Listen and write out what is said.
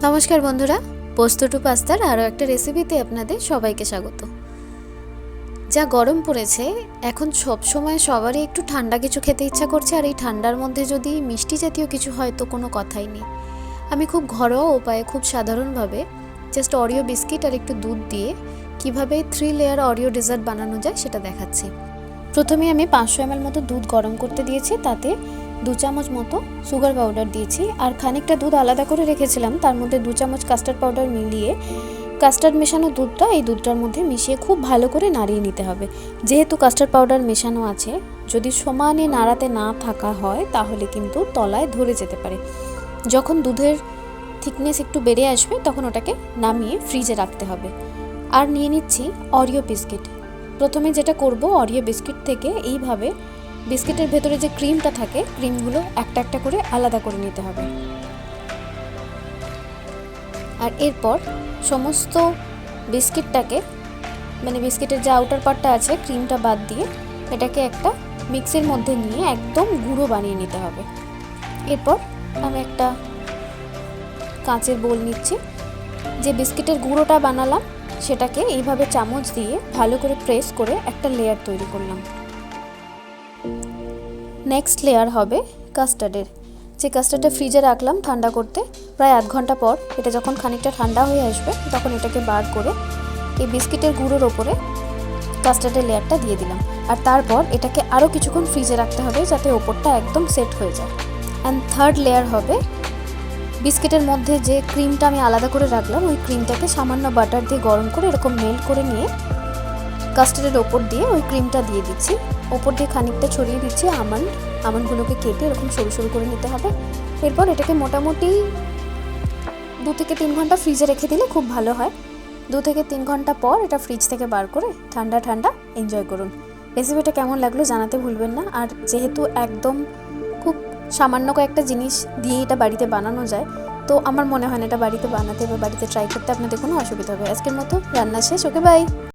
নমস্কার বন্ধুরা, পোস্ত টু পাস্তার আরও একটা রেসিপিতে আপনাদের সবাইকে স্বাগত। যা গরম পড়েছে এখন সব সময় সবারই একটু ঠান্ডা কিছু খেতে ইচ্ছা করছে, আর এই ঠান্ডার মধ্যে যদি মিষ্টি জাতীয় কিছু হয় তো কোনো কথাই নেই। আমি খুব ঘরোয়া উপায়ে, খুব সাধারণভাবে জাস্ট অরিও বিস্কিট আর একটু দুধ দিয়ে কিভাবে 3 লেয়ার অরিও ডেজার্ট বানানো যায় সেটা দেখাচ্ছি। প্রথমে আমি 500 ml মতো দুধ গরম করতে দিয়েছি, তাতে 2 চামচ মতো সুগার পাউডার দিয়েছি, আর খানিকটা দুধ আলাদা করে রেখেছিলাম, তার মধ্যে 2 চামচ কাস্টার্ড পাউডার মিলিয়ে কাস্টার্ড মেশানো দুধটা এই দুধটার মধ্যে মিশিয়ে খুব ভালো করে নাড়িয়ে নিতে হবে। যেহেতু কাস্টার্ড পাউডার মেশানো আছে, যদি সমানে নাড়াতে না থাকা হয় তাহলে কিন্তু তলায় ধরে যেতে পারে। যখন দুধের থিকনেস একটু বেড়ে আসবে তখন ওটাকে নামিয়ে ফ্রিজে রাখতে হবে। আর নিয়ে নিচ্ছি অরিও বিস্কিট। প্রথমে যেটা করব, অরিও বিস্কিট থেকে এইভাবে বিস্কিটের ভেতরে যে ক্রিমটা থাকে, ক্রিমগুলো একটা একটা করে আলাদা করে নিতে হবে। আর এরপর সমস্ত বিস্কিটটাকে, মানে বিস্কিটের যে আউটার পার্টটা আছে ক্রিমটা বাদ দিয়ে, এটাকে একটা মিক্সির মধ্যে নিয়ে একদম গুঁড়ো বানিয়ে নিতে হবে। এরপর আমি একটা কাঁচের বোল নিচ্ছি, যে বিস্কিটের গুঁড়োটা বানালাম সেটাকে এইভাবে চামচ দিয়ে ভালো করে প্রেস করে একটা লেয়ার তৈরি করলাম। নেক্সট লেয়ার হবে কাস্টার্ডের। যে কাস্টার্ডটা ফ্রিজে রাখলাম ঠান্ডা করতে, প্রায় আধ ঘন্টা পর এটা যখন খানিকটা ঠান্ডা হয়ে আসবে তখন এটাকে বার করে এই বিস্কিটের গুঁড়োর ওপরে কাস্টার্ডের লেয়ারটা দিয়ে দিলাম। আর তারপর এটাকে আরও কিছুক্ষণ ফ্রিজে রাখতে হবে যাতে ওপরটা একদম সেট হয়ে যায়। অ্যান্ড থার্ড লেয়ার হবে বিস্কিটের মধ্যে যে ক্রিমটা আমি আলাদা করে রাখলাম, ওই ক্রিমটাকে সামান্য বাটার দিয়ে গরম করে এরকম মেল্ট করে নিয়ে কাস্টার্ডের ওপর দিয়ে ওই ক্রিমটা দিয়ে দিচ্ছি। ওপর দিয়ে খানিকটা ছড়িয়ে দিচ্ছি আমন্ডগুলোকে কেটে এরকম সরু সরু করে নিতে হবে। এরপর এটাকে মোটামুটি 2 থেকে 3 ঘন্টা ফ্রিজে রেখে দিলে খুব ভালো হয়। 2 থেকে 3 ঘন্টা পর এটা ফ্রিজ থেকে বার করে ঠান্ডা ঠান্ডা এনজয় করুন। রেসিপিটা কেমন লাগলো জানাতে ভুলবেন না। আর যেহেতু একদম খুব সামান্য কয়েকটা জিনিস দিয়ে এটা বাড়িতে বানানো যায়, তো আমার মনে হয় না এটা বাড়িতে বানাতে বা বাড়িতে ট্রাই করতে আপনাদের কোনো অসুবিধা হবে। আজকের মতো রান্না শেষ, ওকে বাই।